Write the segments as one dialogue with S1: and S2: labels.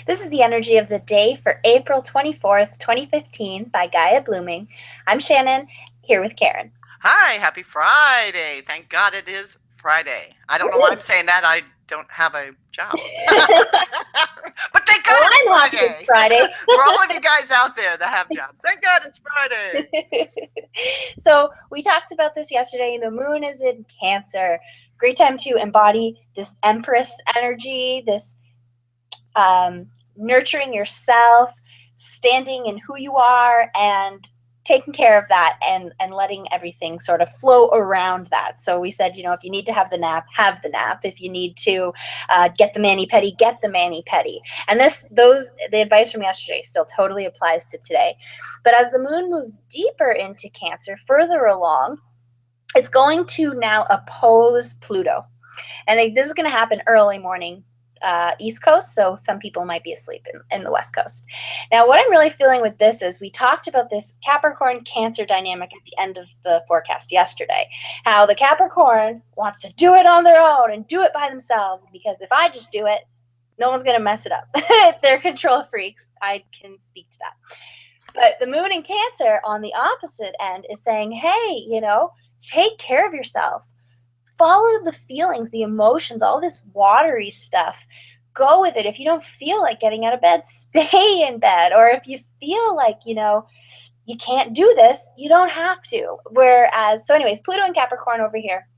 S1: This is the energy of the day for April 24th, 2015 by Gaia Blooming. I'm Shannon, here with Karen.
S2: Hi, happy Friday. Thank God it is Friday. I don't know why I'm saying that. I don't have a job. But thank God
S1: Well,
S2: it's
S1: I'm happy it's
S2: Friday.
S1: Friday.
S2: For all of you guys out there that have jobs, thank God it's Friday.
S1: So, we talked about this yesterday. The moon is in Cancer. Great time to embody this Empress energy, this nurturing yourself, standing in who you are, and taking care of that and letting everything sort of flow around that. So we said, if you need to have the nap, have the nap. If you need to get the mani-pedi, get the mani-pedi. And the advice from yesterday still totally applies to today. But as the moon moves deeper into Cancer, further along, it's going to now oppose Pluto. And this is going to happen early morning East Coast, so some people might be asleep in the West Coast. Now, what I'm really feeling with this is we talked about this Capricorn Cancer dynamic at the end of the forecast yesterday. How the Capricorn wants to do it on their own and do it by themselves, because if I just do it, no one's going to mess it up. They're control freaks. I can speak to that. But the moon in Cancer on the opposite end is saying, hey, take care of yourself, follow the feelings, the emotions, all this watery stuff. Go with it. If you don't feel like getting out of bed, stay in bed. Or if you feel like, you can't do this, you don't have to. Anyways, Pluto and Capricorn over here,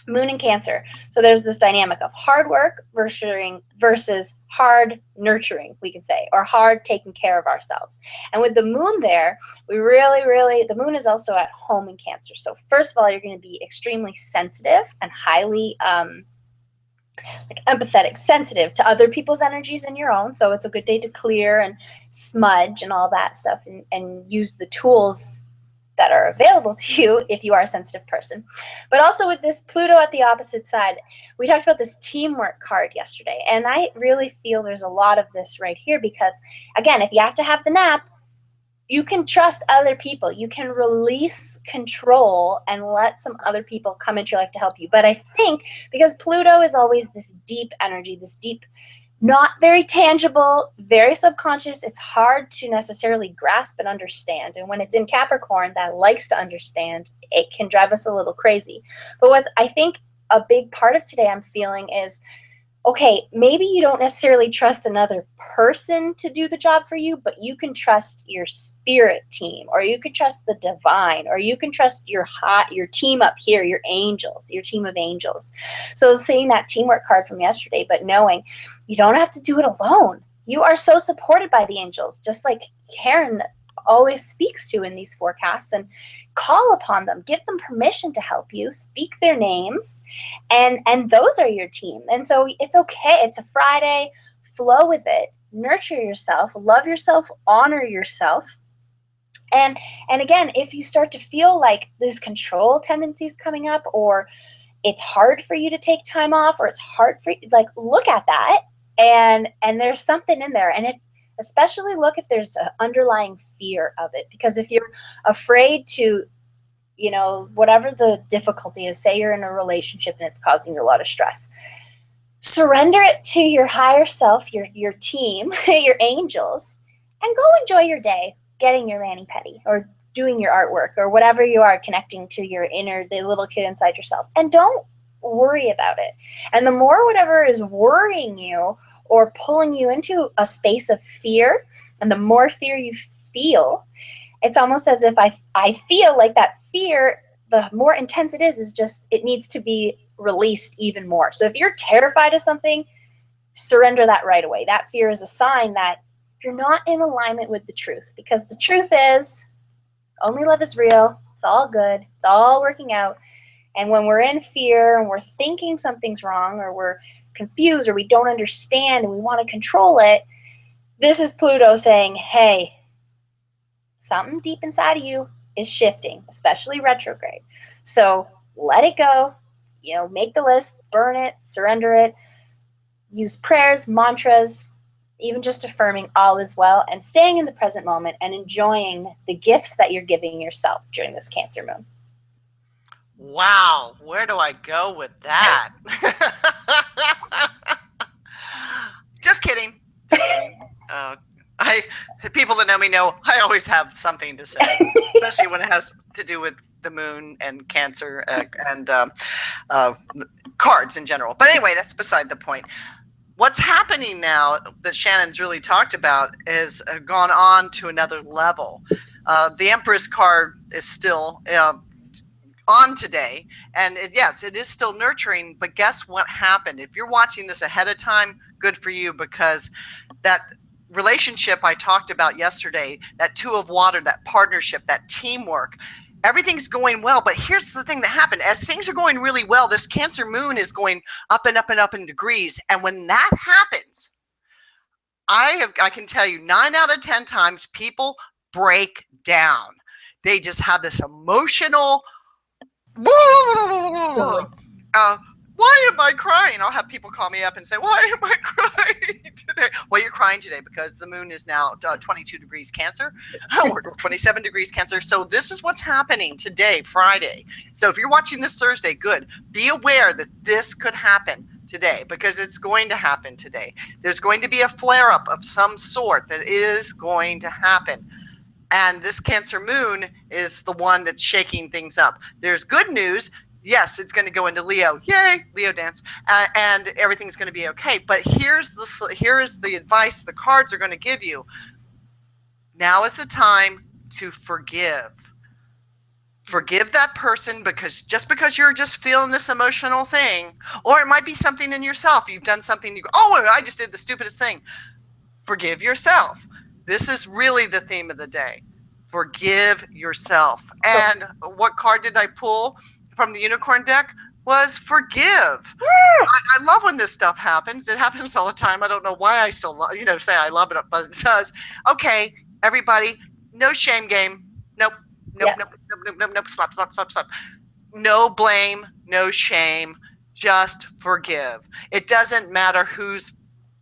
S1: moon and Cancer. So there's this dynamic of hard work versus hard nurturing, we could say, or hard taking care of ourselves. And with the moon there, we really, the moon is also at home in Cancer. So first of all, you're going to be extremely sensitive and highly empathetic, sensitive to other people's energies and your own. So it's a good day to clear and smudge and all that stuff, and use the tools that are available to you if you are a sensitive person. But also with this Pluto at the opposite side, we talked about this teamwork card yesterday, and I really feel there's a lot of this right here because, again, if you have to have the nap, you can trust other people. You can release control and let some other people come into your life to help you. But I think because Pluto is always this deep energy, this deep, not very tangible, very subconscious, it's hard to necessarily grasp and understand. And when it's in Capricorn that likes to understand, it can drive us a little crazy. But what's, I think, a big part of today I'm feeling is, okay, maybe you don't necessarily trust another person to do the job for you, but you can trust your spirit team, or you can trust the divine, or you can trust your team up here, your angels, your team of angels. So seeing that teamwork card from yesterday, but knowing you don't have to do it alone. You are so supported by the angels, just like Karen always speaks to in these forecasts, and call upon them, give them permission to help you, speak their names, and those are your team. And so it's okay. It's a Friday. Flow with it. Nurture yourself. Love yourself. Honor yourself. And again, if you start to feel like these control tendencies coming up, or it's hard for you to take time off, or it's hard for you, like, look at that, and there's something in there. And if especially look if there's an underlying fear of it, because if you're afraid to, whatever the difficulty is, say you're in a relationship and it's causing you a lot of stress, surrender it to your higher self, your team, your angels, and go enjoy your day getting your mani-pedi or doing your artwork or whatever you are, connecting to your inner, the little kid inside yourself. And don't worry about it. And the more whatever is worrying you or pulling you into a space of fear, and the more fear you feel, it's almost as if I feel like that fear, the more intense it is just, it needs to be released even more. So if you're terrified of something, surrender that right away. That fear is a sign that you're not in alignment with the truth, because the truth is only love is real. It's all good. It's all working out. And when we're in fear and we're thinking something's wrong, or we're confused, or we don't understand and we want to control it, this is Pluto saying, hey, something deep inside of you is shifting, especially retrograde. So let it go. Make the list, burn it, surrender it, use prayers, mantras, even just affirming all is well, and staying in the present moment and enjoying the gifts that you're giving yourself during this Cancer moon.
S2: Wow, where do I go with that? Just kidding. Just me know I always have something to say, especially when it has to do with the moon and Cancer and cards in general. But anyway, that's beside the point. What's happening now that Shannon's really talked about is gone on to another level. The Empress card is still on today, and yes, it is still nurturing, but guess what happened? If you're watching this ahead of time, good for you, because that relationship I talked about yesterday, that two of water, that partnership, that teamwork, everything's going well. But here's the thing that happened. As things are going really well, this Cancer moon is going up and up and up in degrees. And when that happens, I can tell you 9 out of 10 times people break down. They just have this emotional why am I crying? I'll have people call me up and say, why am I crying today? Well, you're crying today because the moon is now 22 degrees Cancer or 27 degrees Cancer. So this is what's happening today, Friday. So if you're watching this Thursday, good. Be aware that this could happen today, because it's going to happen today. There's going to be a flare-up of some sort that is going to happen. And this Cancer moon is the one that's shaking things up. There's good news. Yes, it's going to go into Leo. Yay, Leo dance. And everything's going to be okay. But here is the advice the cards are going to give you. Now is the time to forgive. Forgive that person, because just because you're just feeling this emotional thing, or it might be something in yourself. You've done something, you go, oh, I just did the stupidest thing. Forgive yourself. This is really the theme of the day. Forgive yourself. And what card did I pull from the unicorn deck? Was forgive. I love when this stuff happens. It happens all the time. I don't know why I still say I love it, but it does. Okay, everybody, no shame game. Nope. Stop. No blame, no shame. Just forgive. It doesn't matter whose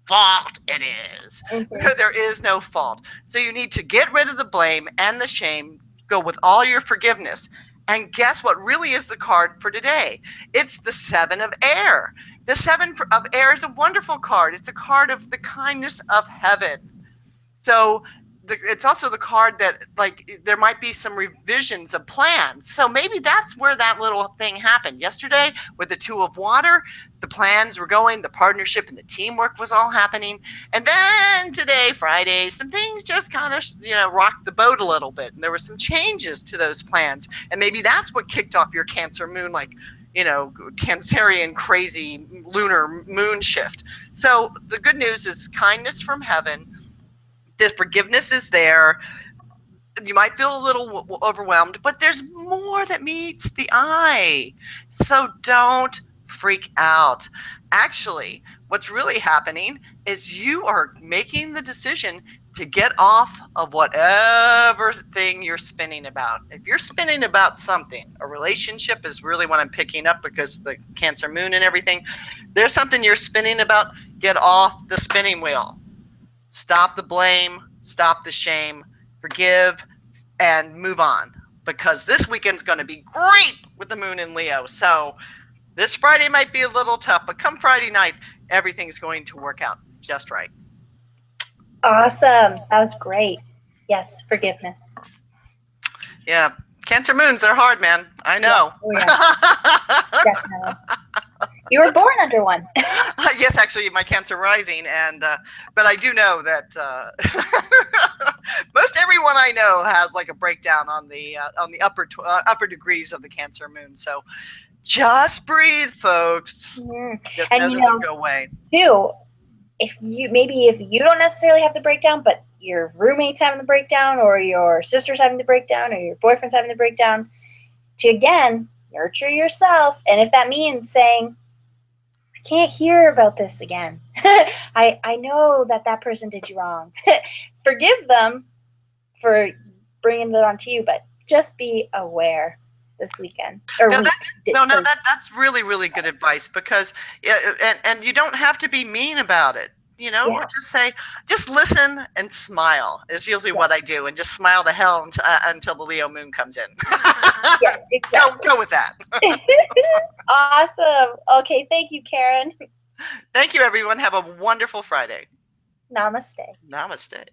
S2: fault it is. There is no fault. So you need to get rid of the blame and the shame. Go with all your forgiveness. And guess what really is the card for today? It's the 7 of Air. The 7 of Air is a wonderful card. It's a card of the kindness of heaven. So it's also the card that, like, there might be some revisions of plans. So maybe that's where that little thing happened yesterday with the 2 of water. The plans were going, the partnership and the teamwork was all happening. And then today, Friday, some things just kind of, rocked the boat a little bit. And there were some changes to those plans. And maybe that's what kicked off your Cancer moon, like, Cancerian crazy lunar moon shift. So the good news is kindness from heaven. The forgiveness is there. You might feel a little overwhelmed, but there's more that meets the eye. So don't freak out. Actually, what's really happening is you are making the decision to get off of whatever thing you're spinning about. If you're spinning about something, a relationship is really what I'm picking up, because the Cancer moon and everything, there's something you're spinning about. Get off the spinning wheel. Stop the blame, stop the shame, forgive, and move on. Because this weekend's going to be great with the moon in Leo. So this Friday might be a little tough, but come Friday night, everything's going to work out just right.
S1: Awesome. That was great. Yes, forgiveness.
S2: Yeah. Cancer moons are hard, man. I know.
S1: Yeah. Oh, yeah. Definitely. You were born under one.
S2: Yes, actually, my Cancer rising, and but I do know that most everyone I know has like a breakdown on the upper degrees of the Cancer moon. So just breathe, folks. Just know that it'll go away.
S1: Too, if you don't necessarily have the breakdown, but your roommate's having the breakdown, or your sister's having the breakdown, or your boyfriend's having the breakdown, to again nurture yourself. And if that means saying, I can't hear about this again. I know that person did you wrong. Forgive them for bringing it onto you, but just be aware this weekend.
S2: That's really, really good advice, because and you don't have to be mean about it. Or just listen and smile is usually what I do, and just smile the hell until the Leo moon comes in.
S1: Yeah, exactly.
S2: Go with that.
S1: Awesome. Okay, thank you, Karen.
S2: Thank you, everyone. Have a wonderful Friday.
S1: Namaste.
S2: Namaste.